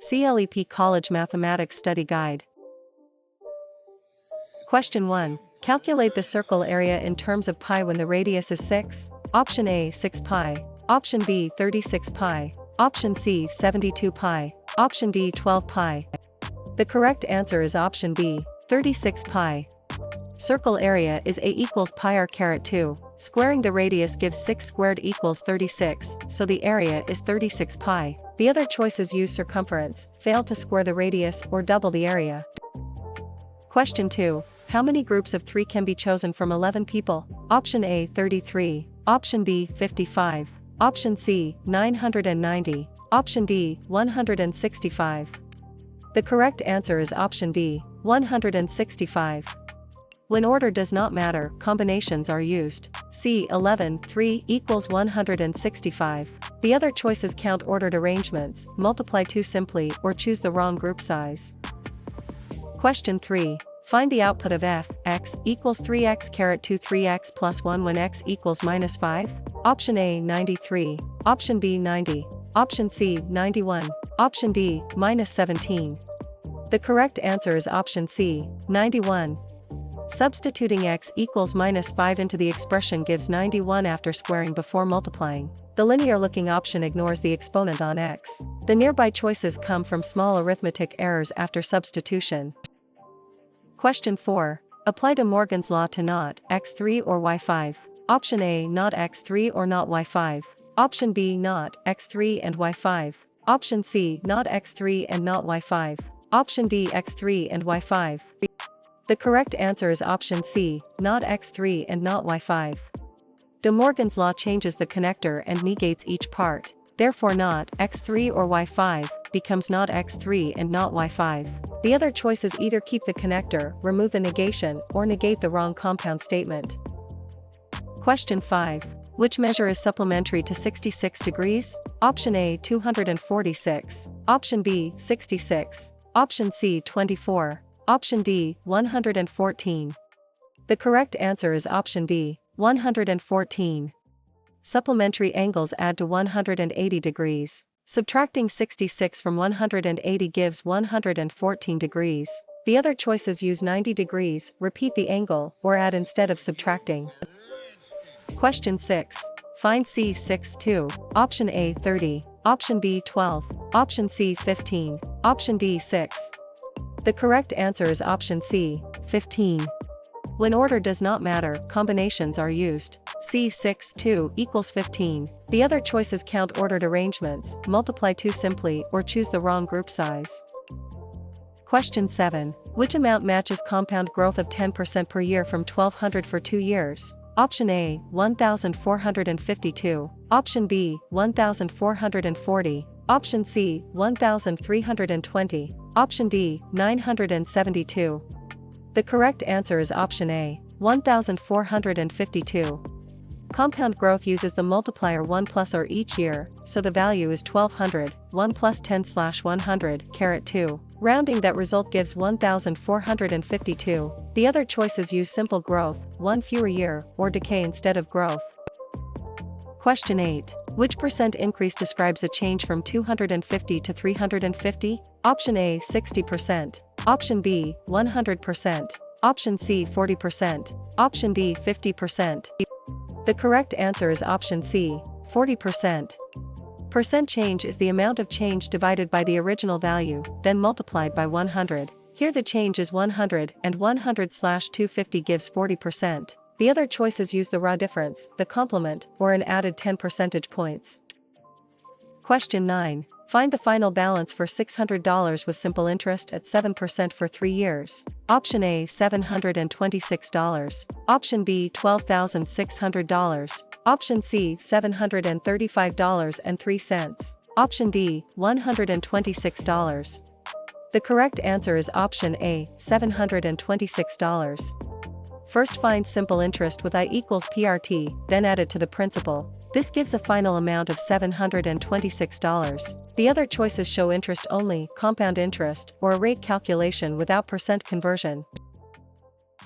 CLEP College Mathematics Study Guide. Question 1. Calculate the circle area in terms of pi when the radius is 6. Option A 6 pi. Option B 36 pi. Option C 72 pi. Option D 12 pi. The correct answer is option B, 36 pi. Circle area is A equals pi r caret 2. Squaring the radius gives 6 squared equals 36, so the area is 36 pi. The other choices use circumference, fail to square the radius or double the area. Question 2. How many groups of 3 can be chosen from 11 people? Option A 33. Option B 55. Option C 990. Option D 165. The correct answer is option D, 165. When order does not matter, combinations are used. C 11 3 equals 165. The other choices count ordered arrangements, multiply 2 simply, or choose the wrong group size. Question 3. Find the output of f, x equals 3x caret 2 3x plus 1 when x equals minus 5. Option A 93. Option B 90. Option C 91. Option D minus 17. The correct answer is option C, 91. Substituting x equals minus 5 into the expression gives 91 after squaring before multiplying. The linear-looking option ignores the exponent on x. The nearby choices come from small arithmetic errors after substitution. Question 4. Apply De Morgan's law to not x3 or y5. Option A not x3 or not y5. Option B not x3 and y5. Option C not x3 and not y5. Option D x3 and y5. The correct answer is option C, not x3 and not y5. De Morgan's law changes the connector and negates each part, therefore not x3 or y5 becomes not x3 and not y5. The other choices either keep the connector, remove the negation, or negate the wrong compound statement. Question 5. Which measure is supplementary to 66 degrees? Option A 246. Option B 66. Option C 24. Option D 114. The correct answer is option D, 114. Supplementary angles add to 180 degrees. Subtracting 66 from 180 gives 114 degrees. The other choices use 90 degrees, repeat the angle, or add instead of subtracting. Question 6. Find C 6 2. Option A 30. Option B 12. Option C 15. Option D 6. The correct answer is option C, 15. When order does not matter, combinations are used. C 6 2 equals 15. The other choices count ordered arrangements, multiply 2 simply, or choose the wrong group size. Question 7. Which amount matches compound growth of 10% per year from 1200 for 2 years? Option A 1452. Option B 1440. Option C 1320. Option D 972. The correct answer is option A, 1452. Compound growth uses the multiplier 1 plus r each year, so the value is 1200, 1 plus 10/100 caret 2. Rounding that result gives 1452. The other choices use simple growth, 1 fewer year, or decay instead of growth. Question 8. Which percent increase describes a change from 250 to 350? Option A 60%. Option B 100%. Option C 40%. Option D 50%. The correct answer is option C, 40%. Percent change is the amount of change divided by the original value, then multiplied by 100. Here the change is 100, and 100/250 gives 40%. The other choices use the raw difference, the complement, or an added 10 percentage points. Question 9. Find the final balance for $600 with simple interest at 7% for 3 years. Option A $726. Option B $12,600. Option C $735.03. Option D $126. The correct answer is option A, $726. First find simple interest with I equals PRT, then add it to the principal. This gives a final amount of $726. The other choices show interest only, compound interest, or a rate calculation without percent conversion.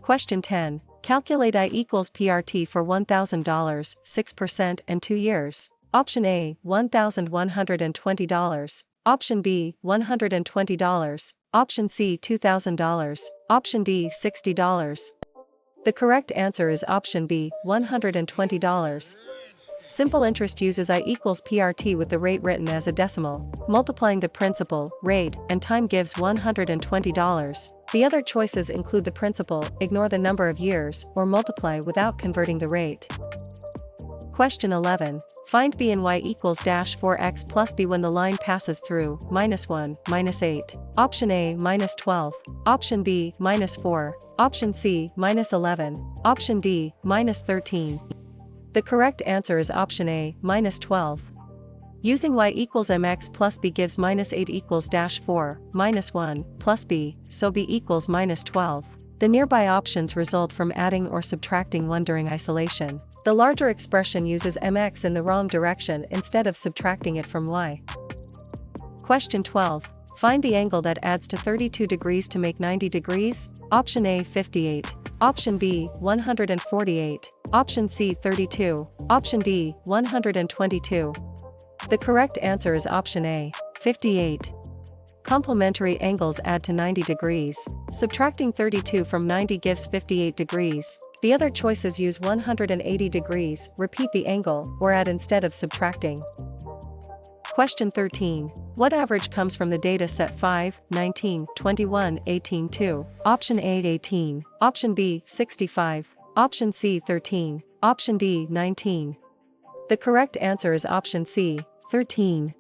Question 10. Calculate I equals PRT for $1,000, 6% and 2 years. Option A, $1,120. Option B, $120. Option C, $2,000. Option D, $60. The correct answer is option B, $120. Simple interest uses I equals PRT with the rate written as a decimal. Multiplying the principal, rate, and time gives $120. The other choices include the principal, ignore the number of years, or multiply without converting the rate. Question 11. Find b and y equals dash 4x plus b when the line passes through -1, -8. Option A, -12. Option B, -4. Option C, -11. Option D, -13. The correct answer is option A, -12. Using y equals mx plus b gives -8 equals dash 4, -1, plus b, so b equals -12. The nearby options result from adding or subtracting 1 during isolation. The larger expression uses mx in the wrong direction instead of subtracting it from y. Question 12. Find the angle that adds to 32 degrees to make 90 degrees. Option A, 58. Option B, 148. Option C, 32. Option D, 122. The correct answer is option A, 58. Complementary angles add to 90 degrees. Subtracting 32 from 90 gives 58 degrees. The other choices use 180 degrees, repeat the angle, or add instead of subtracting. Question 13. What average comes from the data set 5, 19, 21, 18, 2? Option A, 18. Option B, 65. Option C, 13. Option D, 19. The correct answer is option C, 13.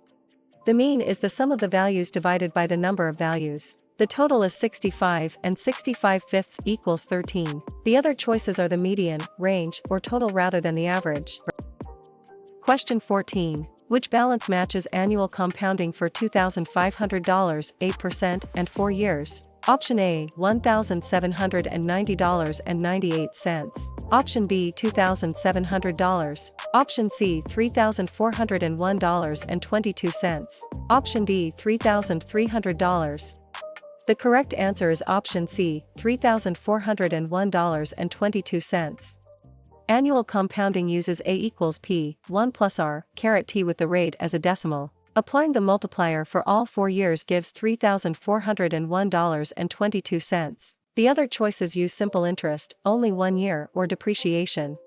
The mean is the sum of the values divided by the number of values. The total is 65 and 65/5 equals 13. The other choices are the median, range, or total rather than the average. Question 14. Which balance matches annual compounding for $2,500, 8%, and 4 years? Option A, $1,790.98. Option B, $2,700. Option C, $3,401.22. Option D, $3,300. The correct answer is option C, $3,401.22. Annual compounding uses A equals P, 1 plus R, caret T with the rate as a decimal. Applying the multiplier for all 4 years gives $3,401.22. The other choices use simple interest, only 1 year, or depreciation.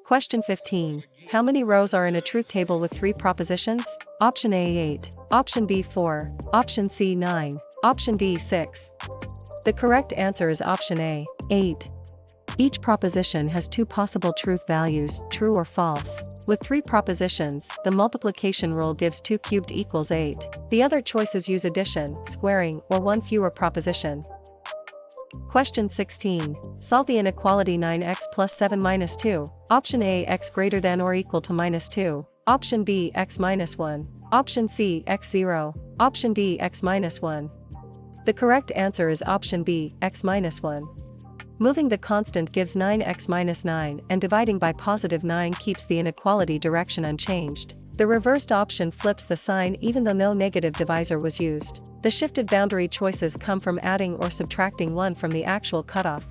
Question 15. How many rows are in a truth table with 3 propositions? Option A, 8. Option B, 4. Option C, 9. Option D, 6. The correct answer is option A, 8. Each proposition has 2 possible truth values, true or false. With 3 propositions, the multiplication rule gives 2 cubed equals 8. The other choices use addition, squaring, or 1 fewer proposition. Question 16. Solve the inequality 9x plus 7 minus 2. Option A, x greater than or equal to minus 2. Option B, x minus 1. Option C, x 0. Option D, x minus 1. The correct answer is option B, x minus 1. Moving the constant gives 9x minus 9, and dividing by positive 9 keeps the inequality direction unchanged. The reversed option flips the sign even though no negative divisor was used. The shifted boundary choices come from adding or subtracting 1 from the actual cutoff.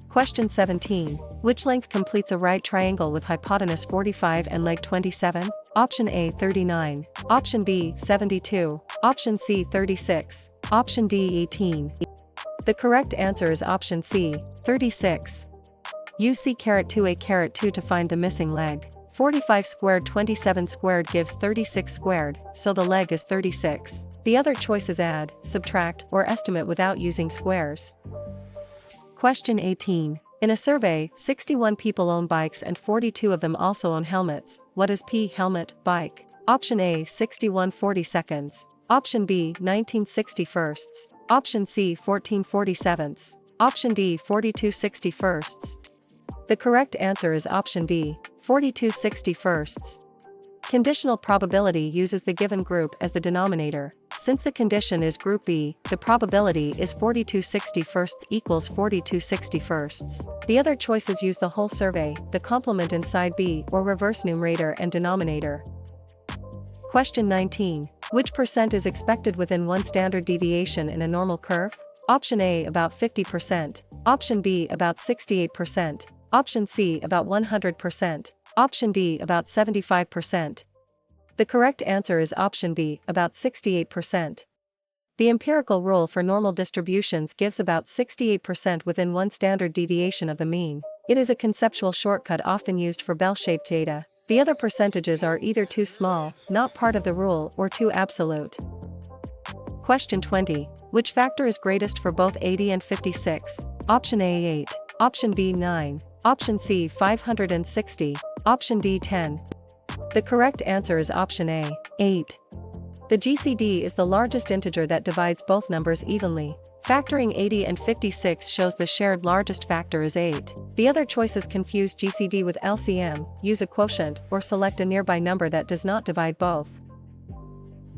Question 17. Which length completes a right triangle with hypotenuse 45 and leg 27? Option A, 39. Option B, 72. Option C, 36. Option D, 18. The correct answer is option C, 36. Use C caret 2A caret 2 to find the missing leg. 45 squared 27 squared gives 36 squared, so the leg is 36. The other choices add, subtract, or estimate without using squares. Question 18. In a survey, 61 people own bikes and 42 of them also own helmets. What is P helmet, bike? Option A, 61 40-seconds. Option B, 19 60-firsts. Option C, 14 47ths. Option D, 42 61sts. The correct answer is option D, 42 61sts. Conditional probability uses the given group as the denominator. Since the condition is group B, the probability is 42 61sts equals 42 61sts. The other choices use the whole survey, the complement inside B, or reverse numerator and denominator. Question 19. Which percent is expected within 1 standard deviation in a normal curve? Option A, about 50%. Option B, about 68%. Option C, about 100%. Option D, about 75%. The correct answer is option B, about 68%. The empirical rule for normal distributions gives about 68% within one standard deviation of the mean. It is a conceptual shortcut often used for bell-shaped data. The other percentages are either too small, not part of the rule, or too absolute. Question 20. Which factor is greatest for both 80 and 56? Option A 8, option B 9, option C 560, option D 10. The correct answer is option A, 8. The GCD is the largest integer that divides both numbers evenly. Factoring 80 and 56 shows the shared largest factor is 8. The other choices confuse GCD with LCM, use a quotient, or select a nearby number that does not divide both.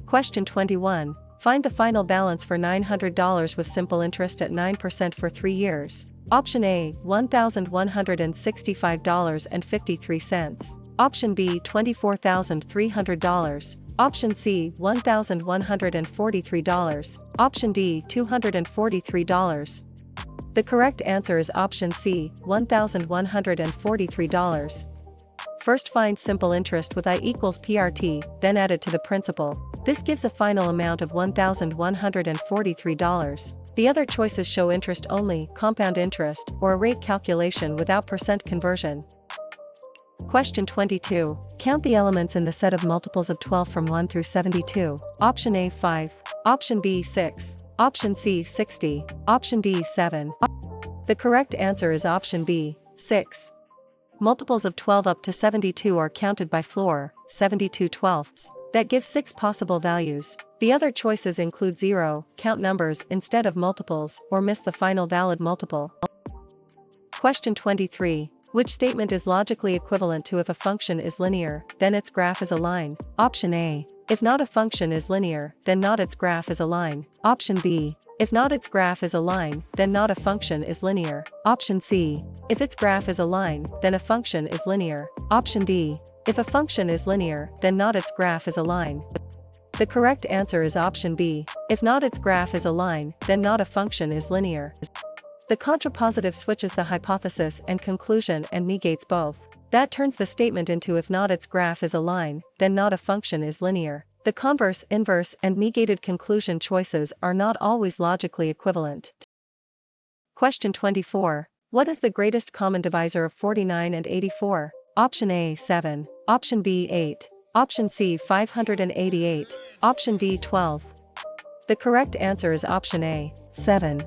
Question 21. Find the final balance for $900 with simple interest at 9% for 3 years. Option A, $1,165.53. Option B, $24,300. Option C, $1,143. Option D, $243. The correct answer is option C, $1,143. First find simple interest with I equals PRT, then add it to the principal. This gives a final amount of $1,143. The other choices show interest only, compound interest, or a rate calculation without percent conversion. Question 22. Count the elements in the set of multiples of 12 from 1 through 72. Option A 5, option B 6, option C 60, option D 7. The correct answer is option B, 6. Multiples of 12 up to 72 are counted by floor, 72 twelfths. That gives 6 possible values. The other choices include 0, count numbers instead of multiples, or miss the final valid multiple. Question 23. Which statement is logically equivalent to if a function is linear, then its graph is a line? Option A. If not a function is linear, then not its graph is a line. Option B. If not its graph is a line, then not a function is linear. Option C. If its graph is a line, then a function is linear. Option D. If a function is linear, then not its graph is a line. The correct answer is option B. If not its graph is a line, then not a function is linear. The contrapositive switches the hypothesis and conclusion and negates both. That turns the statement into if not its graph is a line, then not a function is linear. The converse, inverse, and negated conclusion choices are not always logically equivalent. Question 24. What is the greatest common divisor of 49 and 84? Option A 7, option B 8, option C 588, option D 12. The correct answer is option A, 7.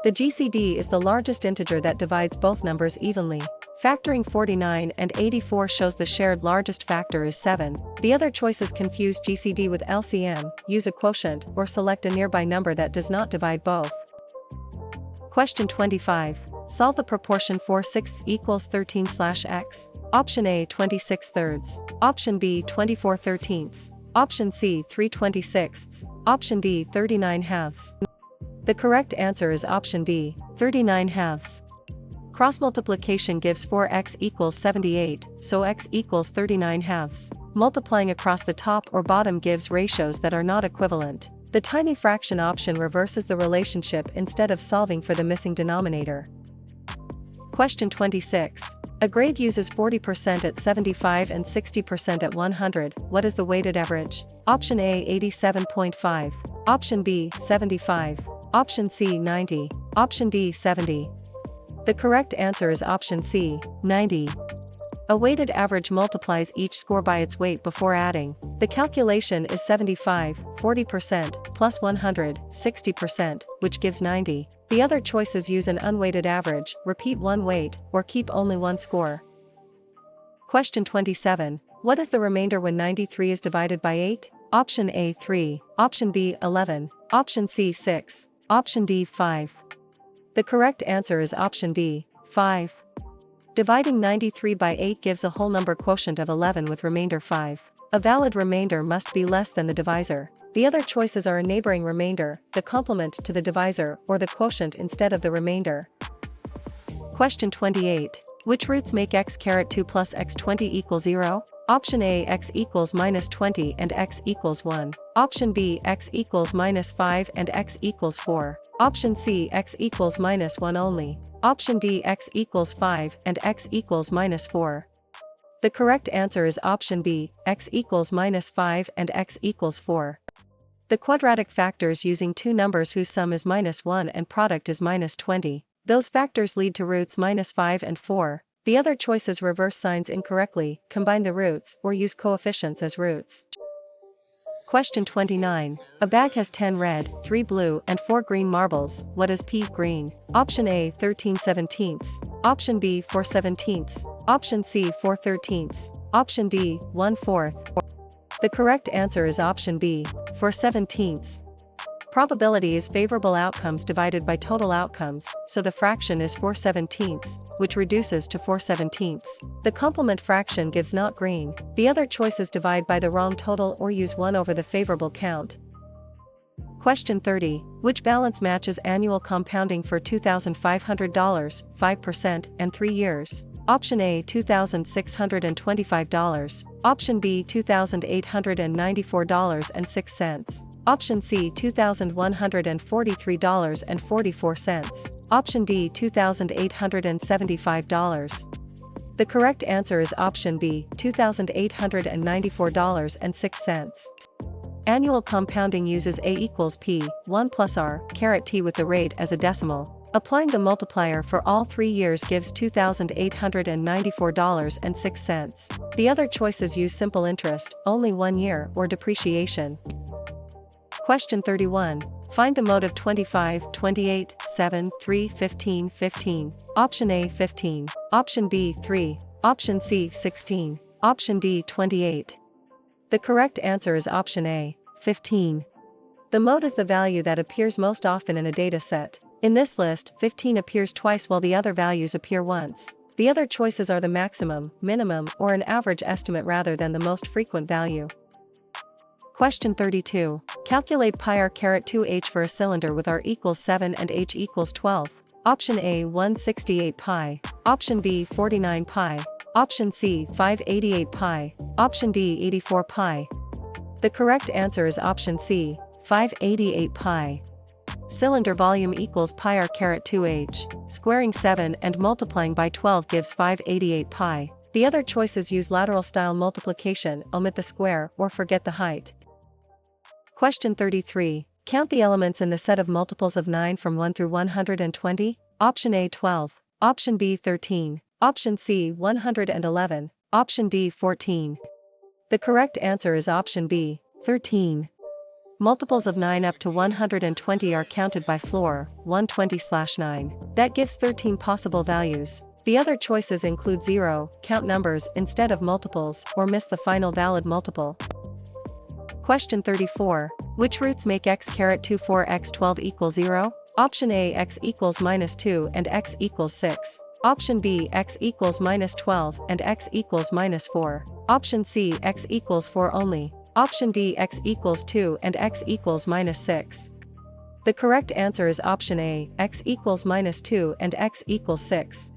The GCD is the largest integer that divides both numbers evenly. Factoring 49 and 84 shows the shared largest factor is 7. The other choices confuse GCD with LCM, use a quotient, or select a nearby number that does not divide both. Question 25. Solve the proportion 4/6 equals 13/x. Option A 26 thirds, option B 24 thirteenths, option C 3/26, option D 39 halves. The correct answer is option D, 39 halves. Cross multiplication gives 4x equals 78, so x equals 39 halves. Multiplying across the top or bottom gives ratios that are not equivalent. The tiny fraction option reverses the relationship instead of solving for the missing denominator. Question 26. A grade uses 40% at 75 and 60% at 100. What is the weighted average? Option A 87.5, option B 75, option C 90, option D 70. The correct answer is option C, 90. A weighted average multiplies each score by its weight before adding. The calculation is 75, 40%, plus 100, 60%, which gives 90. The other choices use an unweighted average, repeat one weight, or keep only one score. Question 27. What is the remainder when 93 is divided by 8? Option A 3, option B 11, option C 6, option D 5. The correct answer is option D, 5. Dividing 93 by 8 gives a whole number quotient of 11 with remainder 5. A valid remainder must be less than the divisor. The other choices are a neighboring remainder, the complement to the divisor, or the quotient instead of the remainder. Question 28. Which roots make x caret 2 plus x 20 equals 0? Option A x equals minus 20 and x equals 1. Option B x equals minus 5 and x equals 4. Option C x equals minus 1 only. Option D x equals 5 and x equals minus 4. The correct answer is option B, x equals -5 and x equals 4. The quadratic factors using two numbers whose sum is -1 and product is -20. Those factors lead to roots -5 and 4. The other choices reverse signs incorrectly, combine the roots, or use coefficients as roots. Question 29. A bag has 10 red, 3 blue, and 4 green marbles. What is P green? Option A 13/17. Option B 4/17. Option C 4/13. Option D 1/4. The correct answer is option B 4/17. Probability is favorable outcomes divided by total outcomes, so the fraction is 4/17, which reduces to 4/17. The complement fraction gives not green. The other choices divide by the wrong total or use 1 over the favorable count. Question 30. Which balance matches annual compounding for $2,500, 5%, and 3 years? Option A $2,625. Option B $2,894.06. Option C $2,143.44. Option D $2,875. The correct answer is option B, $2,894.06. Annual compounding uses A equals P, 1 plus R, caret T with the rate as a decimal. Applying the multiplier for all 3 years gives $2,894.06. The other choices use simple interest, only 1 year, or depreciation. Question 31. Find the mode of 25, 28, 7, 3, 15, 15. Option A 15. Option B 3. Option C 16. Option D 28. The correct answer is option A, 15. The mode is the value that appears most often in a data set. In this list, 15 appears twice while the other values appear once. The other choices are the maximum, minimum, or an average estimate rather than the most frequent value. Question 32. Calculate pi r caret 2h for a cylinder with r equals 7 and h equals 12. Option A 168 pi. Option B 49 pi. Option C 588 pi. Option D 84 pi. The correct answer is option C, 588 pi. Cylinder volume equals pi r caret 2h. Squaring 7 and multiplying by 12 gives 588 pi. The other choices use lateral style multiplication, omit the square, or forget the height. Question 33. Count the elements in the set of multiples of 9 from 1 through 120. Option A 12. Option B 13. Option C 111. Option D 14. The correct answer is option B, 13. Multiples of 9 up to 120 are counted by floor, 120/9. That gives 13 possible values. The other choices include 0, count numbers instead of multiples, or miss the final valid multiple. Question 34. Which roots make x caret 2 4 x 12 equals 0? Option A x equals -2 and x equals 6. Option B x equals -12 and x equals -4. Option C x equals 4 only. Option D x equals 2 and x equals -6. The correct answer is option A, x equals -2 and x equals 6.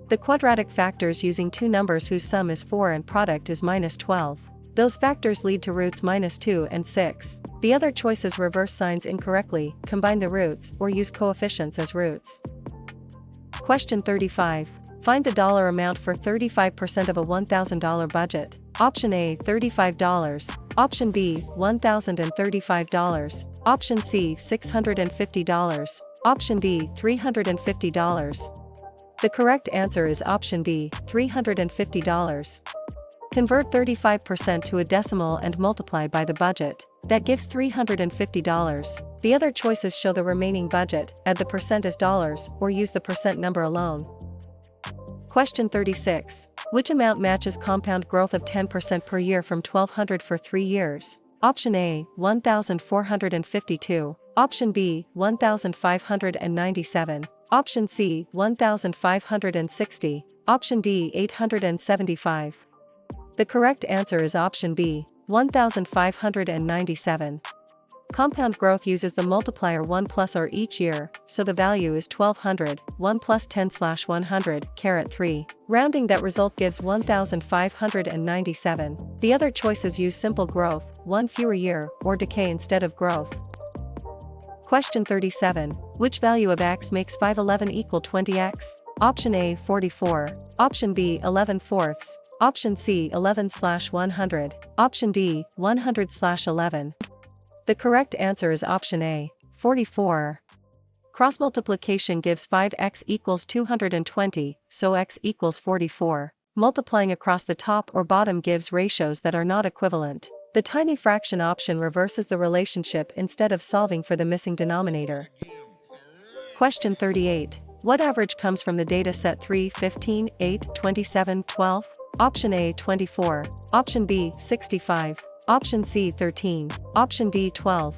The quadratic factors using two numbers whose sum is 4 and product is -12. Those factors lead to roots -2 and 6. The other choices reverse signs incorrectly, combine the roots, or use coefficients as roots. Question 35. Find the dollar amount for 35% of a $1,000 budget. Option A $35. Option B $1,035. Option C $650. Option D $350. The correct answer is option D, $350. Convert 35% to a decimal and multiply by the budget. That gives $350. The other choices show the remaining budget, add the percent as dollars, or use the percent number alone. Question 36. Which amount matches compound growth of 10% per year from 1,200 for 3 years? Option A, 1,452. Option B, 1,597. Option C, 1,560. Option D, 875. The correct answer is option B, 1,597. Compound growth uses the multiplier 1 plus r each year, so the value is 1,200, 1 plus 10/100, caret 3. Rounding that result gives 1,597. The other choices use simple growth, 1 fewer year, or decay instead of growth. Question 37. Which value of x makes 511 equal 20x? Option A 44. Option B 11/4. Option C 11/100. Option D 100/11. The correct answer is option A 44. Cross multiplication gives 5x equals 220, so x equals 44. Multiplying across the top or bottom gives ratios that are not equivalent. The tiny fraction option reverses the relationship instead of solving for the missing denominator. Question 38. What average comes from the data set 3, 15, 8, 27, 12? Option A 24. Option B 65. Option C 13. Option D 12.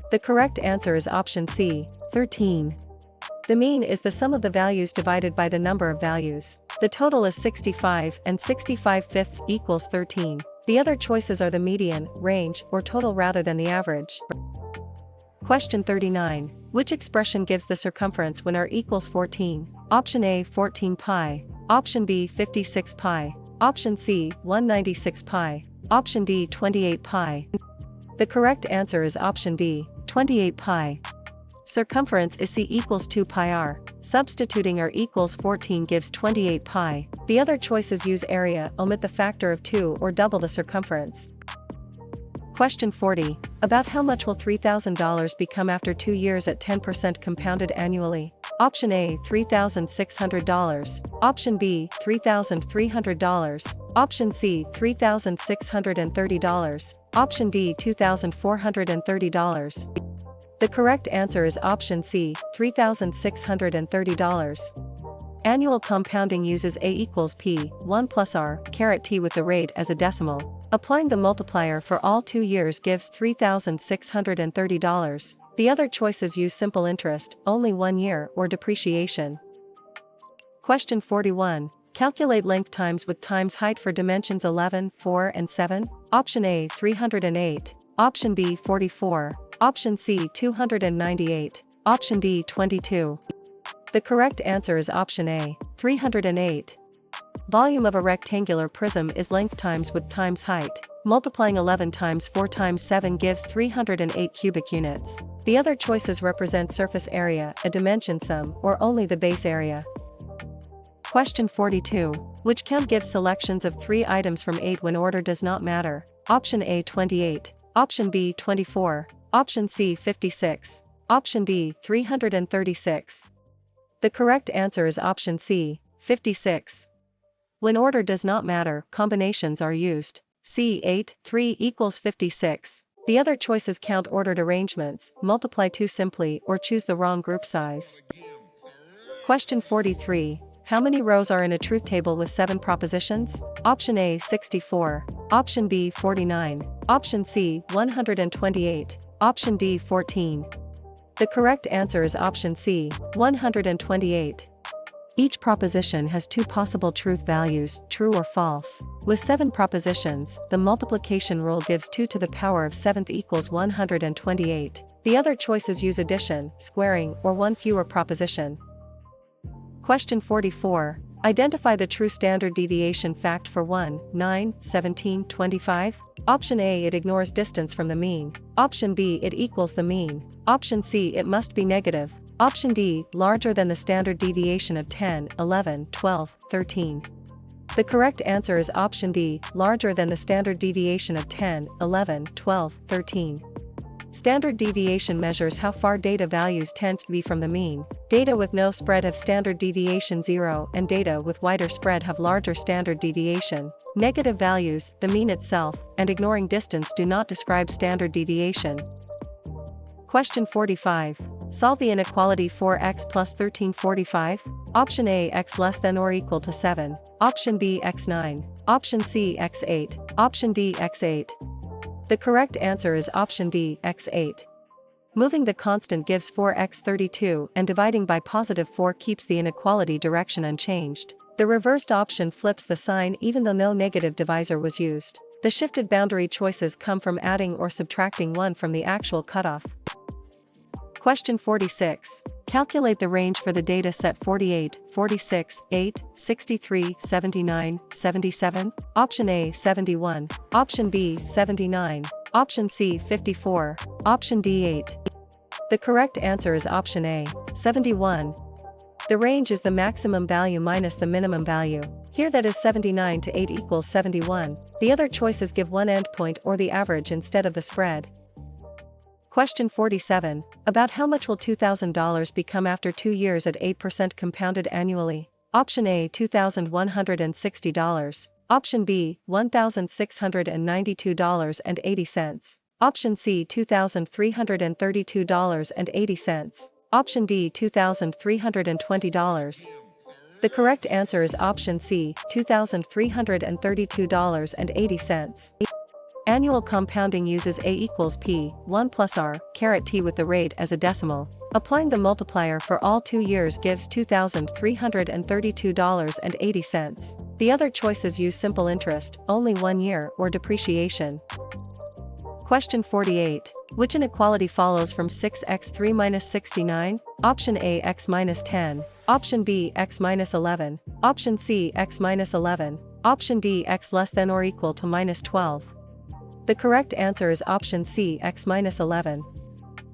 The correct answer is option C 13. The mean is the sum of the values divided by the number of values. The total is 65 and 65/5 equals 13. The other choices are the median, range, or total rather than the average. Question 39. Which expression gives the circumference when r equals 14? Option A 14 pi. Option B 56 pi. Option C 196 pi. Option D 28 pi. The correct answer is option D 28 pi. Circumference is c equals 2 pi r. Substituting r equals 14 gives 28 pi. The other choices use area, omit the factor of 2 or double the circumference. Question 40. About how much will $3,000 become after 2 years at 10% compounded annually? Option A $3,600. Option B $3,300. Option C $3,630. Option D $2,430. The correct answer is option C, $3,630. Annual compounding uses A equals P, 1 plus R, caret T with the rate as a decimal. Applying the multiplier for all 2 years gives $3,630. The other choices use simple interest, only 1 year, or depreciation. Question 41. Calculate length times width times height for dimensions 11, 4, and 7. Option A 308. Option B 44. Option C 298. Option D 22. The correct answer is option A 308. Volume of a rectangular prism is length times width times height. Multiplying 11 times 4 times 7 gives 308 cubic units. The other choices represent surface area, a dimension sum, or only the base area. Question 42. Which count gives selections of 3 items from 8 when order does not matter? Option A 28. Option B 24. Option C 56. Option D 336. The correct answer is option C, 56. When order does not matter, combinations are used. C 8, 3 equals 56. The other choices count ordered arrangements, multiply 2 simply, or choose the wrong group size. Question 43. How many rows are in a truth table with 7 propositions? Option A 64. Option B 49. Option C 128. Option D 14. The correct answer is option C, 128. Each proposition has 2 possible truth values, true or false. With 7 propositions, the multiplication rule gives 2 to the power of 7th equals 128. The other choices use addition, squaring, or 1 fewer proposition. Question 44. Identify the true standard deviation fact for 1, 9, 17, 25. Option A, it ignores distance from the mean. Option B, it equals the mean. Option C, it must be negative. Option D, larger than the standard deviation of 10, 11, 12, 13. The correct answer is option D, larger than the standard deviation of 10, 11, 12, 13. Standard deviation measures how far data values tend to be from the mean. Data with no spread have standard deviation 0, and data with wider spread have larger standard deviation. Negative values, the mean itself, and ignoring distance do not describe standard deviation. Question 45. Solve the inequality 4x plus 1345. Option A, x less than or equal to 7. Option B, x9. Option C, x8. Option D, x8. The correct answer is option D, x8. Moving the constant gives 4x32, and dividing by positive 4 keeps the inequality direction unchanged. The reversed option flips the sign even though no negative divisor was used. The shifted boundary choices come from adding or subtracting 1 from the actual cutoff. Question 46. Calculate the range for the data set 48, 46, 8, 63, 79, 77. Option A 71. Option B 79. Option C 54. Option D 8. The correct answer is option A 71. The range is the maximum value minus the minimum value. Here that is 79 to 8 equals 71. The other choices give one endpoint or the average instead of the spread. Question 47. About how much will $2,000 become after 2 years at 8% compounded annually? Option A, $2,160. Option B, $1,692.80. Option C, $2,332.80. Option D, $2,320. The correct answer is option C, $2,332.80. Annual compounding uses A equals P, 1 plus R, caret T with the rate as a decimal. Applying the multiplier for all 2 years gives $2,332.80. The other choices use simple interest, only 1 year, or depreciation. Question 48. Which inequality follows from 6x3 minus 69? Option A, x minus 10. Option B, x minus 11. Option C, x minus 11. Option D, x less than or equal to minus 12. The correct answer is option C, x minus 11.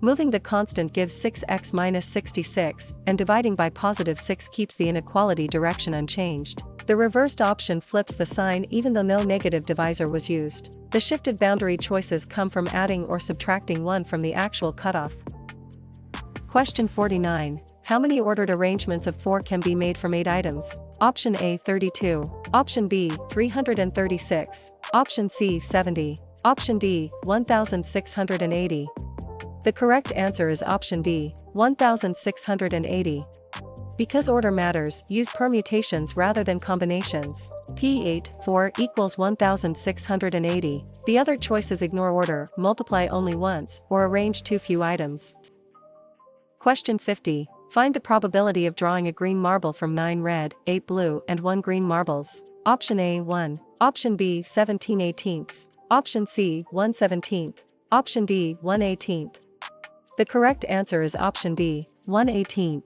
Moving the constant gives 6x minus 66, and dividing by positive 6 keeps the inequality direction unchanged. The reversed option flips the sign even though no negative divisor was used. The shifted boundary choices come from adding or subtracting 1 from the actual cutoff. Question 49. How many ordered arrangements of 4 can be made from 8 items? Option A, 32. Option B, 336. Option C, 70. Option D, 1,680. The correct answer is option D, 1,680. Because order matters, use permutations rather than combinations. P8, 4 equals 1,680. The other choices ignore order, multiply only once, or arrange too few items. Question 50. Find the probability of drawing a green marble from 9 red, 8 blue, and 1 green marbles. Option A, 1. Option B, 17/18. Option C, 1/17. Option D, 1/18. The correct answer is option D, 1/18.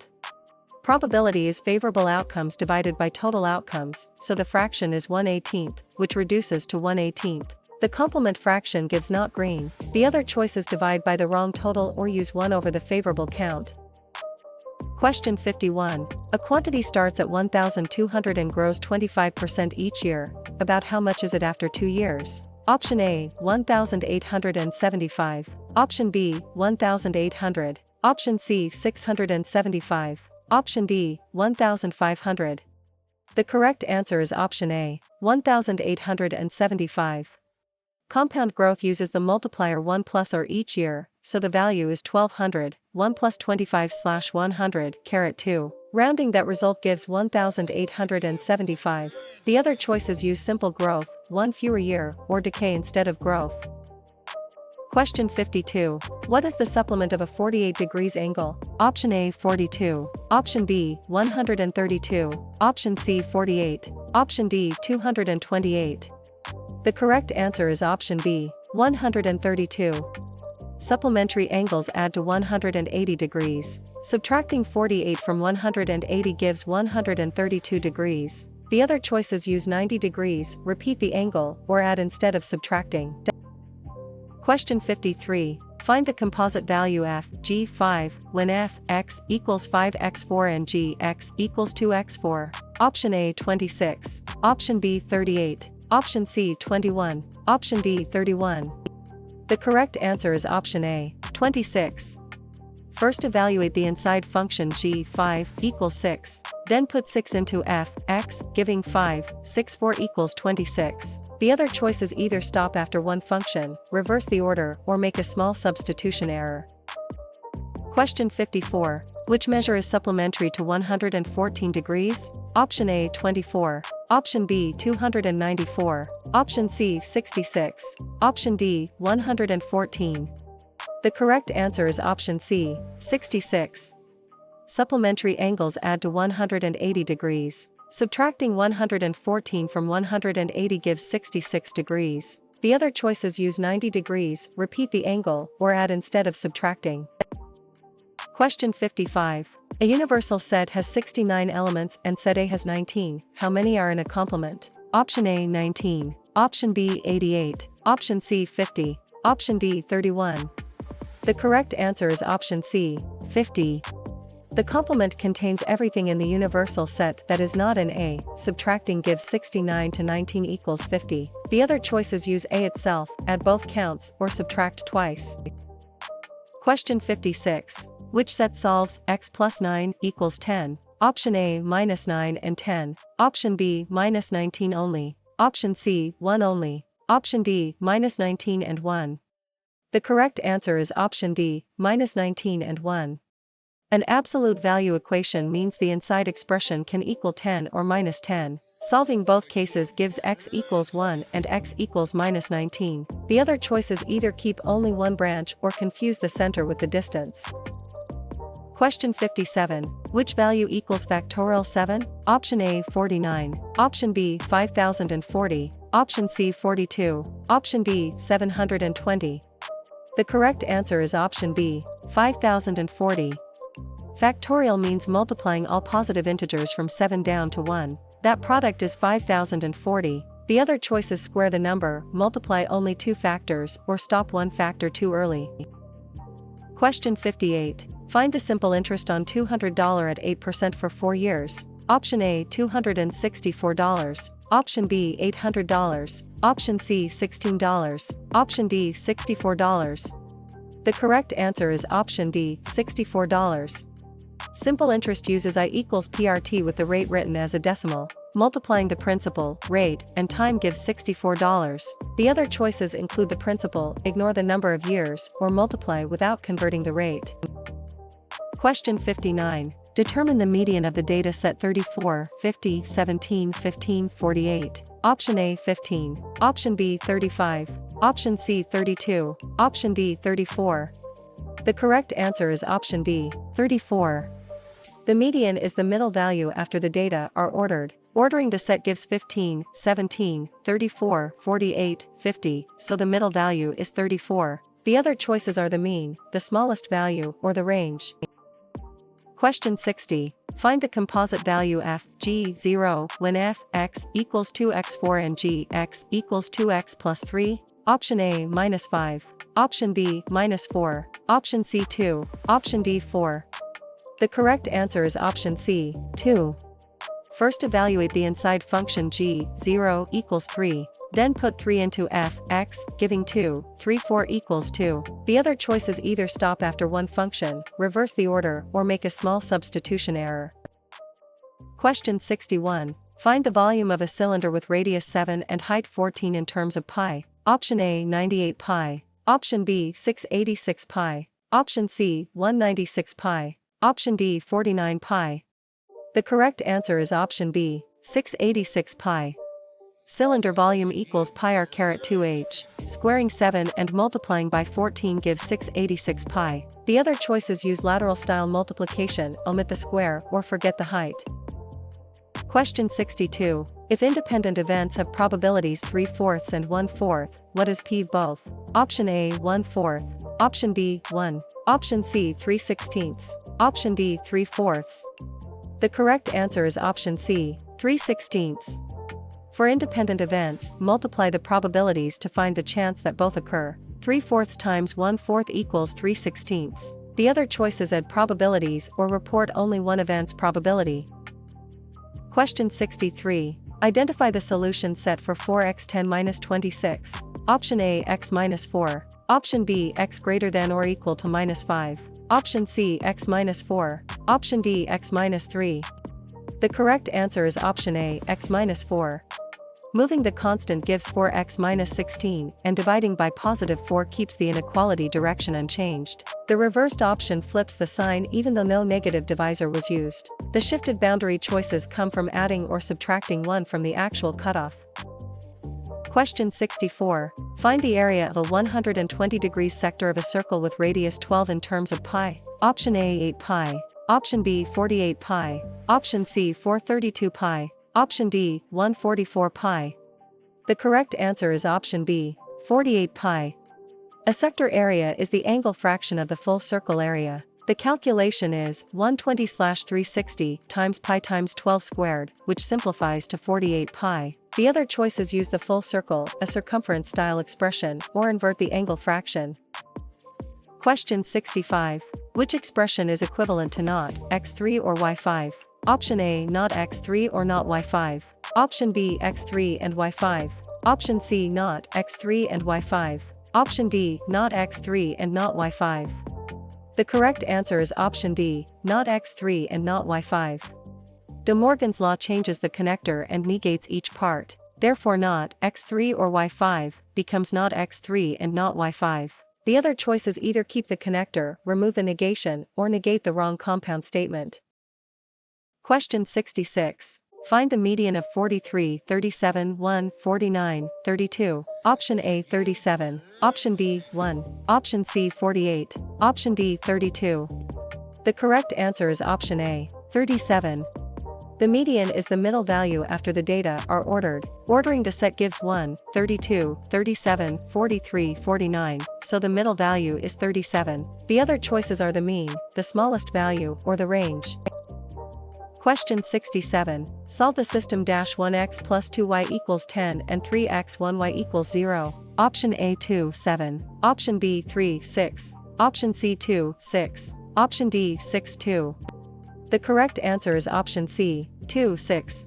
Probability is favorable outcomes divided by total outcomes, so the fraction is 1/18, which reduces to 1/18. The complement fraction gives not green. The other choices divide by the wrong total or use 1 over the favorable count. Question 51. A quantity starts at 1,200 and grows 25% each year. About how much is it after 2 years? Option A, 1,875. Option B, 1,800. Option C, 675. Option D, 1,500. The correct answer is option A, 1,875. Compound growth uses the multiplier 1 plus R each year, so the value is 1,200, 1 plus 25/100, caret 2. Rounding that result gives 1,875. The other choices use simple growth, 1 fewer year, or decay instead of growth. Question 52. What is the supplement of a 48 degrees angle? Option A, 42. Option B, 132. Option C, 48. Option D, 228. The correct answer is option B, 132. Supplementary angles add to 180 degrees. Subtracting 48 from 180 gives 132 degrees. The other choices use 90 degrees, repeat the angle, or add instead of subtracting. Question 53. Find the composite value f, g5, when f, x, equals 5x4 and g, x, equals 2x4. Option A, 26. Option B, 38. Option C, 21. Option D, 31. The correct answer is option A, 26. First evaluate the inside function g5 equals 6. Then put 6 into f, x, giving 5, 6, 4 equals 26. The other choices either stop after one function, reverse the order, or make a small substitution error. Question 54. Which measure is supplementary to 114 degrees? Option A, 24. Option B, 294. Option C, 66. Option D, 114. The correct answer is option C, 66. Supplementary angles add to 180 degrees. Subtracting 114 from 180 gives 66 degrees. The other choices use 90 degrees, repeat the angle, or add instead of subtracting. Question 55. A universal set has 69 elements and set A has 19. How many are in a complement? Option A, 19. Option B, 88. Option C, 50. Option D, 31. The correct answer is option C, 50. The complement contains everything in the universal set that is not an A. Subtracting gives 69 to 19 equals 50. The other choices use A itself, add both counts, or subtract twice. Question 56. Which set solves x plus 9 equals 10? Option A minus 9 and 10. Option B minus 19 only. Option C 1 only. Option D minus 19 and 1. The correct answer is option D, minus 19 and 1. An absolute value equation means the inside expression can equal 10 or minus 10. Solving both cases gives x equals 1 and x equals minus 19. The other choices either keep only one branch or confuse the center with the distance. Question 57. Which value equals factorial 7? Option A 49. Option B 5040. Option C 42. Option D 720. The correct answer is option B, 5040. Factorial means multiplying all positive integers from 7 down to 1. That product is 5040. The other choices square the number, multiply only two factors, or stop one factor too early. Question 58. Find the simple interest on $200 at 8% for 4 years. Option A $264. Option B $800. Option C $16. Option D $64. The correct answer is option D, $64. Simple interest uses I equals PRT with the rate written as a decimal. Multiplying the principal, rate, and time gives $64. The other choices include the principal, ignore the number of years, or multiply without converting the rate. Question 59. Determine the median of the data set 34, 50, 17, 15, 48. Option A 15. Option B 35. Option C 32. Option D 34. The correct answer is option D, 34. The median is the middle value after the data are ordered. Ordering the set gives 15, 17, 34, 48, 50, so the middle value is 34. The other choices are the mean, the smallest value, or the range. Question 60. Find the composite value f, g, 0, when f, x, equals 2x4 and g, x, equals 2x plus 3. Option A, minus 5. Option B, minus 4. Option C, 2. Option D, 4. The correct answer is option C, 2. First evaluate the inside function g, 0, equals 3. Then put 3 into f, x, giving 2, 3, 4 equals 2. The other choices either stop after one function, reverse the order, or make a small substitution error. Question 61. Find the volume of a cylinder with radius 7 and height 14 in terms of pi. Option A 98 pi. Option B 686 pi. Option C 196 pi. Option D 49 pi. The correct answer is option B, 686 pi. Cylinder volume equals pi r caret 2h. Squaring 7 and multiplying by 14 gives 686 pi. The other choices use lateral style multiplication, omit the square, or forget the height. Question 62. If independent events have probabilities 3/4 and 1/4, what is p both? Option A 1/4. Option B 1. Option C 3/16. Option D 3/4. The correct answer is option C, 3/16. For independent events, multiply the probabilities to find the chance that both occur. 3/4 times 1/4 equals 3/16. The other choices add probabilities or report only one event's probability. Question 63. Identify the solution set for 4x 10 minus 26. Option A x minus 4. Option B x greater than or equal to minus 5. Option C x minus 4. Option D x minus 3. The correct answer is option A x minus 4. Moving the constant gives 4x minus 16, and dividing by positive 4 keeps the inequality direction unchanged. The reversed option flips the sign even though no negative divisor was used. The shifted boundary choices come from adding or subtracting 1 from the actual cutoff. Question 64. Find the area of a 120 degrees sector of a circle with radius 12 in terms of pi. Option A 8 pi. Option B 48 pi. Option C 432 pi. Option D 144 pi. The correct answer is option B, 48 pi. A sector area is the angle fraction of the full circle area. The calculation is 120/360 times pi times 12 squared, which simplifies to 48 pi. The other choices use the full circle, a circumference style expression, or invert the angle fraction. Question 65. Which expression is equivalent to not x3 or y5? Option A, not x3 or not y5. Option B, x3 and y5. Option C, not x3 and y5. Option D, not x3 and not y5. The correct answer is option D, not x3 and not y5. De Morgan's law changes the connector and negates each part. Therefore not x3 or y5 becomes not x3 and not y5. The other choices either keep the connector, remove the negation, or negate the wrong compound statement. Question 66. Find the median of 43, 37, 1, 49, 32. Option A 37. Option B 1. Option C 48. Option D 32. The correct answer is option A 37. The median is the middle value after the data are ordered. Ordering the set gives 1, 32, 37, 43, 49, so the middle value is 37. The other choices are the mean, the smallest value, or the range. Question 67. Solve the system -1x plus 2y equals 10 and 3x 1y equals 0. Option A 2, 7. Option B 3, 6. Option C 2, 6. Option D 6, 2. The correct answer is option C, 2, 6.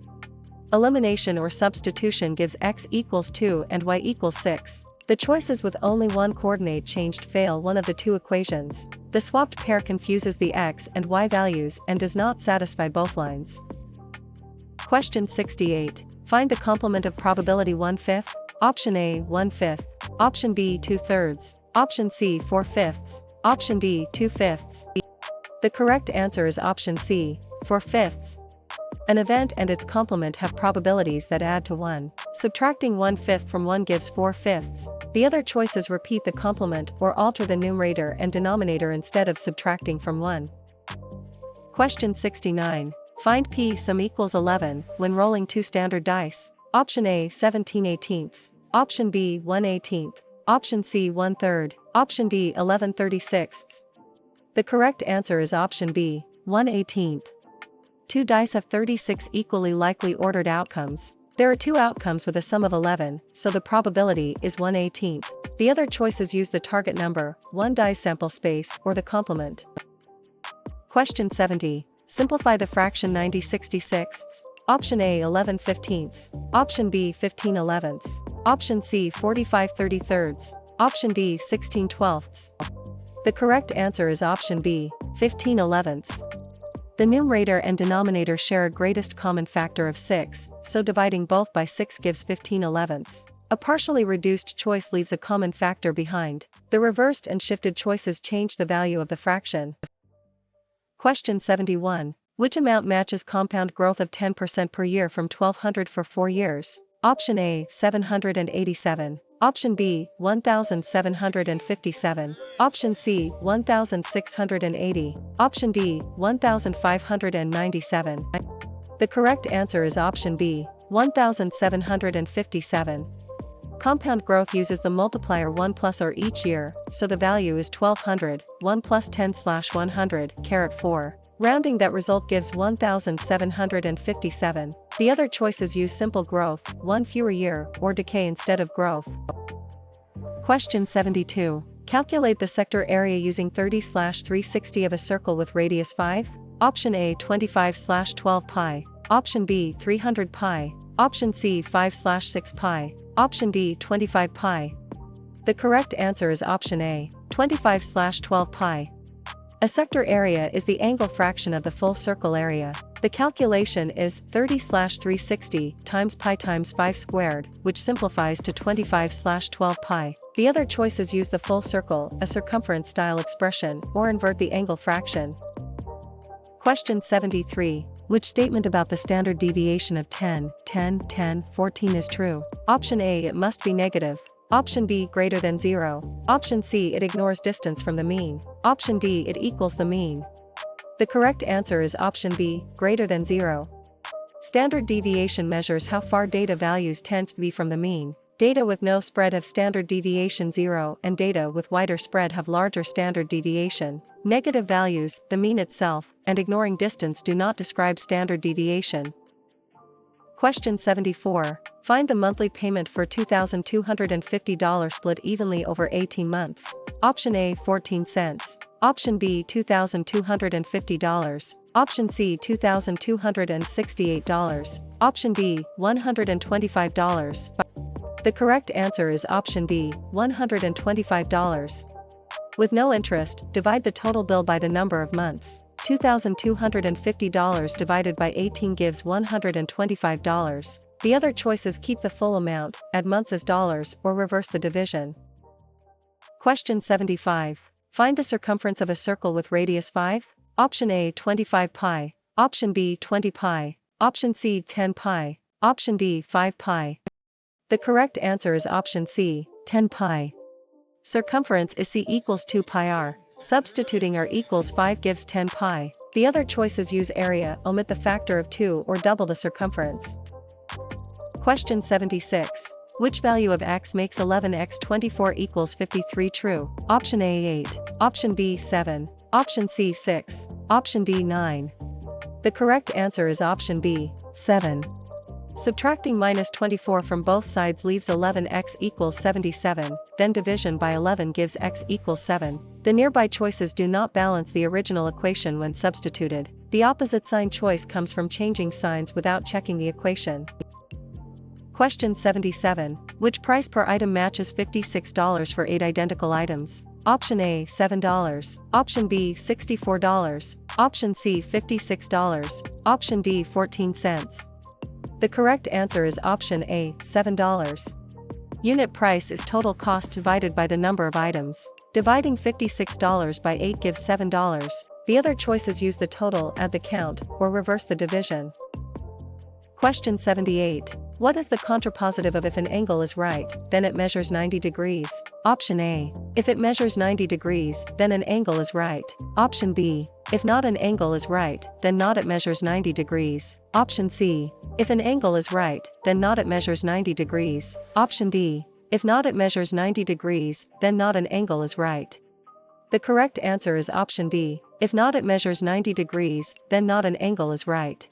Elimination or substitution gives x equals 2 and y equals 6. The choices with only one coordinate changed fail one of the two equations. The swapped pair confuses the x and y values and does not satisfy both lines. Question 68. Find the complement of probability 1/5. Option A 1/5. Option B 2/3. Option C 4/5. Option D 2/5. The correct answer is option C, 4/5. An event and its complement have probabilities that add to 1. Subtracting 1/5 from 1 gives 4/5. The other choices repeat the complement or alter the numerator and denominator instead of subtracting from 1. Question 69. Find p sum equals 11 when rolling 2 standard dice. Option A 17/18. Option B 1/18. Option C 1/3. Option D 11/36. The correct answer is option B, 1/18. Two dice have 36 equally likely ordered outcomes. There are two outcomes with a sum of 11, so the probability is 1/18. The other choices use the target number, 1 dice sample space, or the complement. Question 70. Simplify the fraction 90/66. Option A 11/15. Option B 15/11. Option C 45/33. Option D 16/12. The correct answer is option B, 15/11. The numerator and denominator share a greatest common factor of 6, so dividing both by 6 gives 15/11. A partially reduced choice leaves a common factor behind. The reversed and shifted choices change the value of the fraction. Question 71. Which amount matches compound growth of 10% per year from 1200 for 4 years? Option A 787. Option B 1757. Option C 1680. Option D 1597. The correct answer is option B, 1757. Compound growth uses the multiplier 1 plus or each year, so the value is 1200, 1 plus 10/100, 4. Rounding that result gives 1757. The other choices use simple growth, 1 fewer year, or decay instead of growth. Question 72. Calculate the sector area using 30/360 of a circle with radius 5. Option A 25/12 pi. Option B 300 pi. Option C 5/6 pi. Option D 25 pi. The correct answer is option A, 25/12 pi. A sector area is the angle fraction of the full circle area. The calculation is 30/360 times pi times 5 squared, which simplifies to 25/12 pi. The other choices use the full circle, a circumference-style expression, or invert the angle fraction. Question 73. Which statement about the standard deviation of 10, 10, 10, 14 is true? Option A, it must be negative. Option B, greater than 0. Option C, it ignores distance from the mean. Option D, it equals the mean. The correct answer is option B, greater than 0. Standard deviation measures how far data values tend to be from the mean. Data with no spread have standard deviation 0 and data with wider spread have larger standard deviation. Negative values, the mean itself, and ignoring distance do not describe standard deviation. Question 74. Find the monthly payment for $2,250 split evenly over 18 months. Option A 14 cents. Option B $2,250, Option C $2,268, Option D $125. The correct answer is Option D, $125. With no interest, divide the total bill by the number of months. $2,250 divided by 18 gives $125. The other choices keep the full amount, add months as dollars, or reverse the division. Question 75. Find the circumference of a circle with radius 5. Option A 25 pi, Option B 20 pi, Option C 10 pi, Option D 5 pi. The correct answer is Option C, 10 pi. Circumference is C equals 2 pi r. Substituting r equals 5 gives 10 pi. The other choices use area, omit the factor of 2, or double the circumference. Question 76. Which value of x makes 11x24 equals 53 true? Option A 8, Option B 7, Option C 6, Option D 9. The correct answer is Option B, 7. Subtracting minus 24 from both sides leaves 11x equals 77, then division by 11 gives x equals 7. The nearby choices do not balance the original equation when substituted. The opposite sign choice comes from changing signs without checking the equation. Question 77. Which price per item matches $56 for 8 identical items? Option A $7, Option B $64, Option C $56, Option D 14 cents. The correct answer is Option A, $7. Unit price is total cost divided by the number of items. Dividing $56 by 8 gives $7. The other choices use the total, add the count, or reverse the division. Question 78. What is the contrapositive of if an angle is right, then it measures 90 degrees? Option A. If it measures 90 degrees, then an angle is right. Option B. If not an angle is right, then not it measures 90 degrees. Option C. If an angle is right, then not it measures 90 degrees. Option D. If not it measures 90 degrees, then not an angle is right. The correct answer is Option D. If not it measures 90 degrees, then not an angle is right.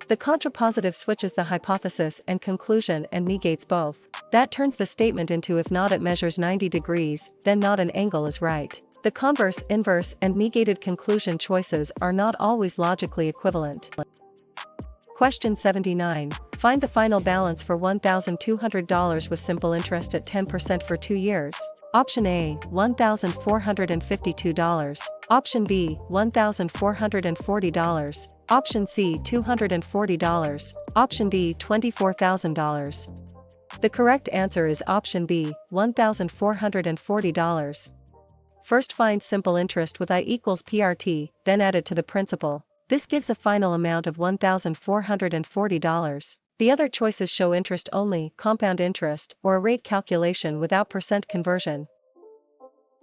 The contrapositive switches the hypothesis and conclusion and negates both. That turns the statement into if not it measures 90 degrees, then not an angle is right. The converse, inverse, and negated conclusion choices are not always logically equivalent. Question 79. Find the final balance for $1,200 with simple interest at 10% for 2 years. Option A, $1,452. Option B, $1,440. Option C, $240. Option D, $24,000. The correct answer is Option B, $1,440. First find simple interest with I equals PRT, then add it to the principal. This gives a final amount of $1,440. The other choices show interest only, compound interest, or a rate calculation without percent conversion.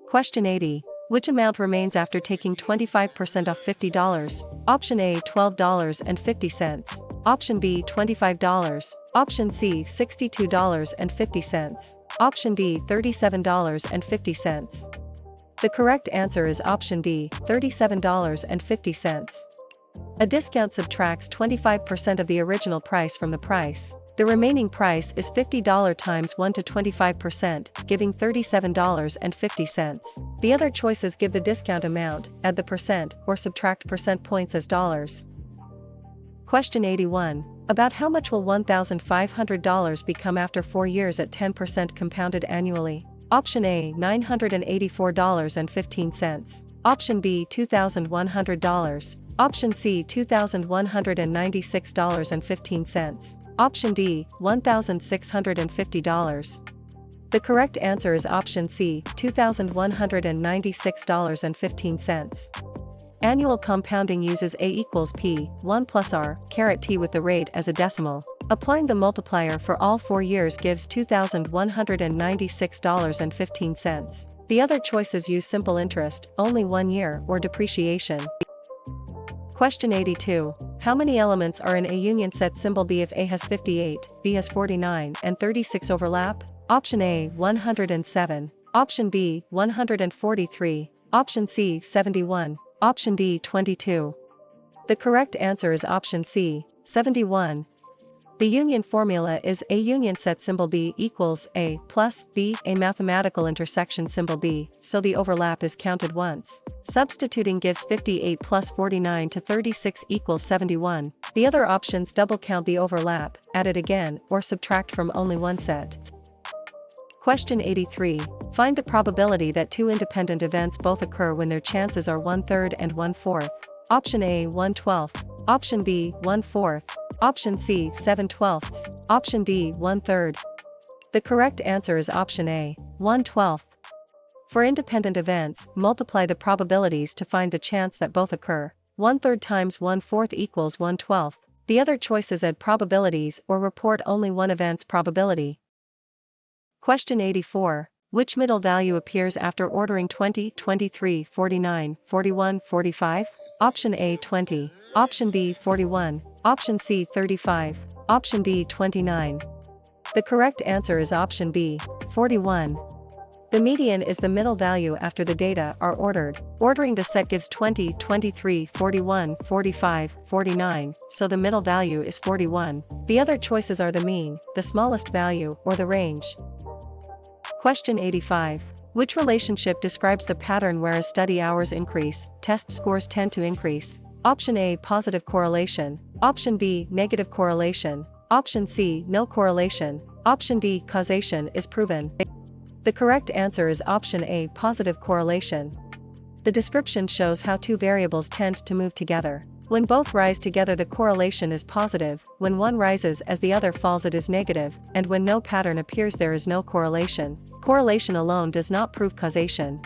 Question 80. Which amount remains after taking 25% off $50? Option A $12.50, Option B $25, Option C $62.50, Option D $37.50. The correct answer is Option D, $37.50. A discount subtracts 25% of the original price from the price. The remaining price is $50 times 1 to 25%, giving $37.50. The other choices give the discount amount, add the percent, or subtract percent points as dollars. Question 81. About how much will $1,500 become after 4 years at 10% compounded annually? Option A $984.15, Option B $2,100, Option C $2,196.15, Option D $1,650. The correct answer is Option C, $2,196.15. Annual compounding uses A equals P, 1 plus R, caret T with the rate as a decimal. Applying the multiplier for all 4 years gives $2,196.15. The other choices use simple interest, only 1 year, or depreciation. Question 82. How many elements are in a union set symbol B if A has 58, B has 49, and 36 overlap? Option A 107, Option B 143, Option C 71, Option D 22. The correct answer is Option C, 71. The union formula is A union set symbol B equals A plus B, a mathematical intersection symbol B, so the overlap is counted once. Substituting gives 58 plus 49 to 36 equals 71. The other options double count the overlap, add it again, or subtract from only one set. Question 83. Find the probability that two independent events both occur when their chances are 1/3 and 1/4. Option A 1/12. Option B 1/4. Option C 7/12. Option D 1/3. The correct answer is option A 1/12. For independent events, multiply the probabilities to find the chance that both occur. 1/3 times 1/4 equals 1/12. The other choices add probabilities or report only one event's probability. Question 84. Which middle value appears after ordering 20, 23, 49, 41, 45? Option A 20. Option B 41. Option C 35. Option D 29. The correct answer is option B 41. The median is the middle value after the data are ordered. Ordering the set gives 20, 23, 41, 45, 49, so the middle value is 41. The other choices are the mean, the smallest value, or the range. Question 85. Which relationship describes the pattern whereas study hours increase, test scores tend to increase? Option A positive correlation. Option B negative correlation. Option C no correlation. Option D causation is proven. The correct answer is option A positive correlation. The description shows how two variables tend to move together. When both rise together the correlation is positive, when one rises as the other falls it is negative, and when no pattern appears there is no correlation. Correlation alone does not prove causation.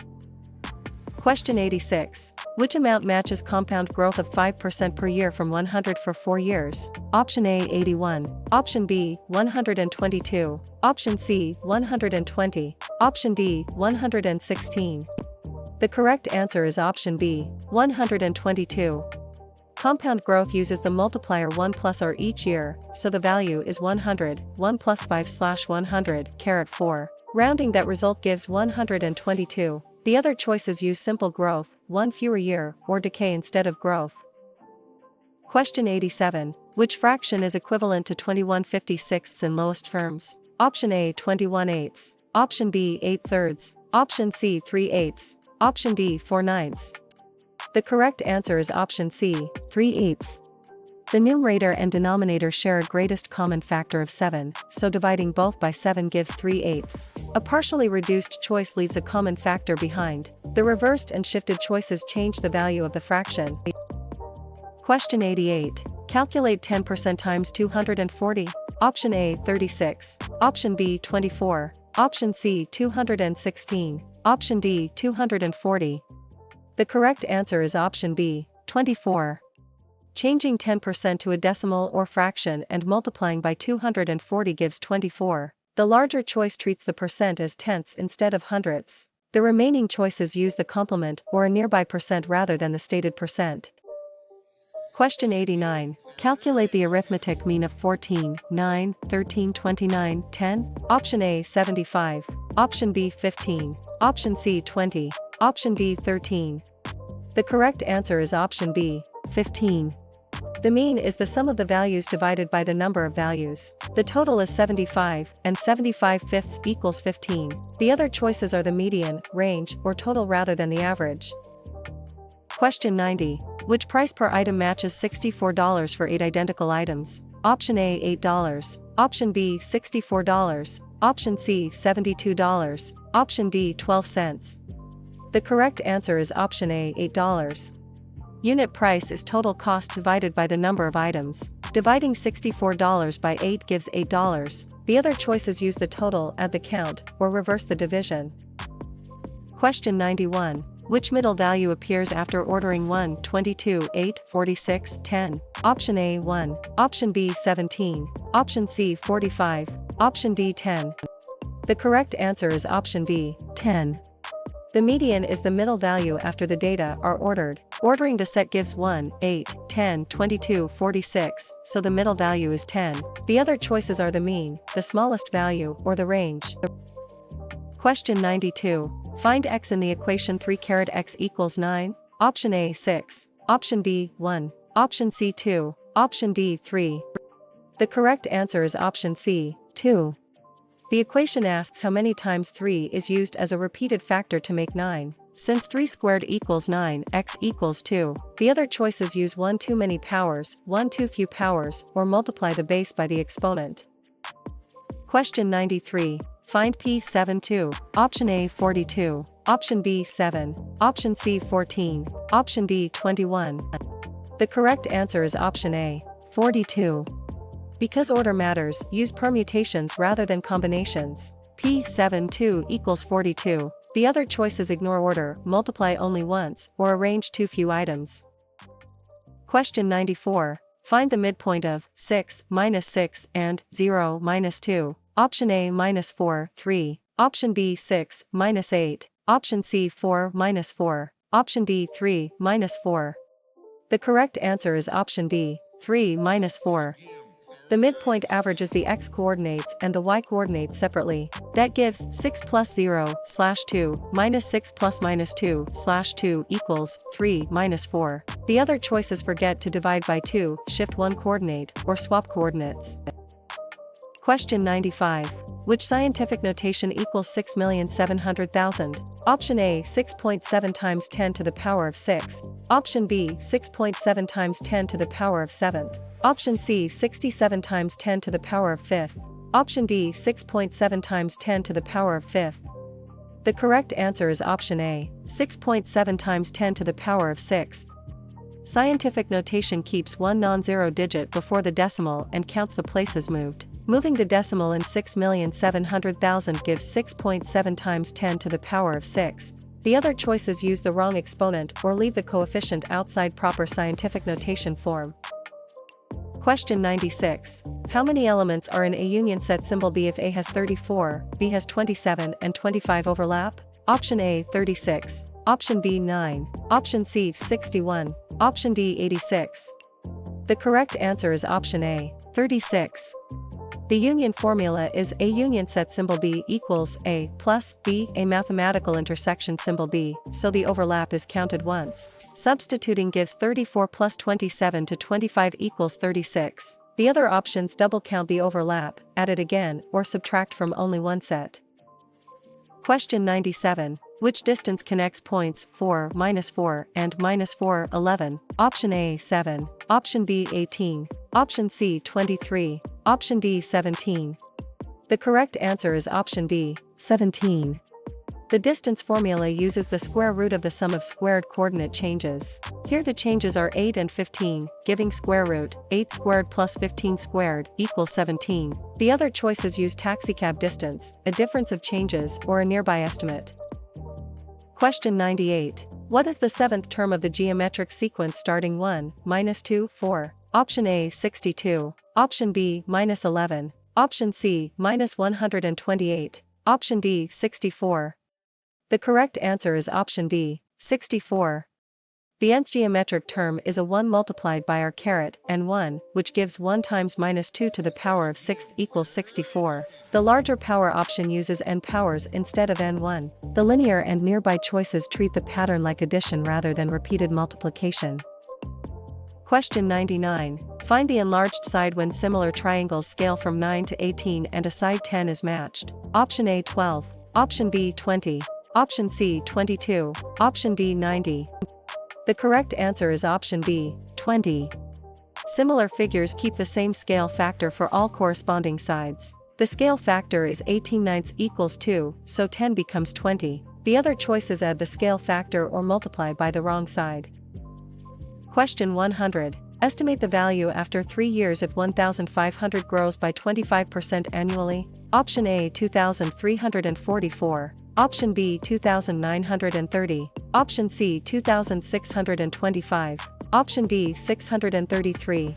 Question 86. Which amount matches compound growth of 5% per year from 100 for 4 years? Option A 81. Option B 122. Option C 120. Option D 116. The correct answer is option B 122. Compound growth uses the multiplier 1 plus r each year, so the value is 100, 1 plus 5/100, 4. Rounding that result gives 122. The other choices use simple growth, 1 fewer year, or decay instead of growth. Question 87. Which fraction is equivalent to 21/56 in lowest terms? Option A 21/8. Option B 8/3. Option C 3/8. Option D 4/9. The correct answer is option C 3/8. The numerator and denominator share a greatest common factor of 7, so dividing both by 7 gives 3/8. A partially reduced choice leaves a common factor behind. The reversed and shifted choices change the value of the fraction. Question 88. Calculate 10% times 240. Option A 36. Option B 24. Option C 216. Option D 240. The correct answer is option B 24. Changing 10% to a decimal or fraction and multiplying by 240 gives 24. The larger choice treats the percent as tenths instead of hundredths. The remaining choices use the complement or a nearby percent rather than the stated percent. Question 89. Calculate the arithmetic mean of 14, 9, 13, 29, 10. Option A 75. Option B 15. Option C 20. Option D 13. The correct answer is option B 15. The mean is the sum of the values divided by the number of values. The total is 75, and 75/5 equals 15. The other choices are the median, range, or total rather than the average. Question 90. Which price per item matches $64 for 8 identical items? Option A $8. Option B $64. Option C $72. Option D 12 cents. The correct answer is option A $8. Unit price is total cost divided by the number of items. Dividing $64 by 8 gives $8. The other choices use the total, add the count, or reverse the division. Question 91. Which middle value appears after ordering 1, 22, 8, 46, 10? Option A 1. Option B 17. Option C 45. Option D 10. The correct answer is option D 10. The median is the middle value after the data are ordered. Ordering the set gives 1, 8, 10, 22, 46, so the middle value is 10. The other choices are the mean, the smallest value, or the range. Question 92. Find x in the equation 3 x equals 9. Option A 6. Option B 1. Option C 2. Option D 3. The correct answer is option C, 2. The equation asks how many times 3 is used as a repeated factor to make 9. Since 3 squared equals 9, x equals 2. The other choices use 1 too many powers, 1 too few powers, or multiply the base by the exponent. Question 93. Find P7 2. Option A 42. Option B 7. Option C 14. Option D 21. The correct answer is option A, 42. Because order matters, use permutations rather than combinations. P7 2 equals 42. The other choices ignore order, multiply only once, or arrange too few items. Question 94. Find the midpoint of 6 minus 6 and 0 minus 2. Option A minus 4, 3. Option B 6 minus 8. Option C 4 minus 4. Option D 3 minus 4. The correct answer is option D, 3 minus 4. The midpoint averages the x-coordinates and the y-coordinates separately. That gives 6 plus 0 slash 2 minus 6 plus minus 2 slash 2 equals 3 minus 4. The other choices forget to divide by 2, shift one coordinate, or swap coordinates. Question 95. Which scientific notation equals 6,700,000? Option A 6.7 times 10 to the power of 6. Option B 6.7 times 10 to the power of 7th. Option C 67 times 10 to the power of 5th. Option D 6.7 times 10 to the power of 5th. The correct answer is option A, 6.7 times 10 to the power of 6th. Scientific notation keeps one non-zero digit before the decimal and counts the places moved. Moving the decimal in 6,700,000 gives 6.7 times 10 to the power of 6. The other choices use the wrong exponent or leave the coefficient outside proper scientific notation form. Question 96. How many elements are in a union set symbol B if A has 34, B has 27 and 25 overlap? Option A 36. Option B 9. Option C 61. Option D 86. The correct answer is option A, 36. The union formula is A union set symbol B equals A plus B, a mathematical intersection symbol B, so the overlap is counted once. Substituting gives 34 plus 27 to 25 equals 36. The other options double count the overlap, add it again, or subtract from only one set. Question 97. Which distance connects points 4, minus 4, and minus 4, 11? Option A 7. Option B 18. Option C 23. Option D 17. The correct answer is option D, 17. The distance formula uses the square root of the sum of squared coordinate changes. Here the changes are 8 and 15, giving square root 8 squared plus 15 squared equals 17. The other choices use taxicab distance, a difference of changes, or a nearby estimate. Question 98. What is the seventh term of the geometric sequence starting 1, minus 2, 4? Option A 62. Option B minus 11. Option C minus 128. Option D 64. The correct answer is option D, 64. The nth geometric term is a 1 multiplied by r caret and 1, which gives 1 times minus 2 to the power of 6 equals 64. The larger power option uses n powers instead of n1. The linear and nearby choices treat the pattern like addition rather than repeated multiplication. Question 99. Find the enlarged side when similar triangles scale from 9 to 18 and a side 10 is matched. Option A 12. Option B 20. Option C 22. Option D 90. The correct answer is option B, 20. Similar figures keep the same scale factor for all corresponding sides. The scale factor is 18/9 equals 2, so 10 becomes 20. The other choices add the scale factor or multiply by the wrong side. Question 100. Estimate the value after 3 years if 1,500 grows by 25% annually. Option A 2,344. Option B 2,930. Option C 2,625. Option D 633.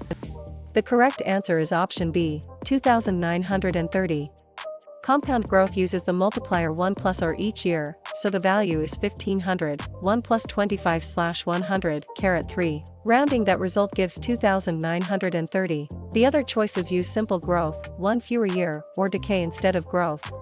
The correct answer is option B, 2,930. Compound growth uses the multiplier 1 plus r each year, so the value is 1,500, 1 plus 25/100, caret 3. Rounding that result gives 2,930. The other choices use simple growth, 1 fewer year, or decay instead of growth.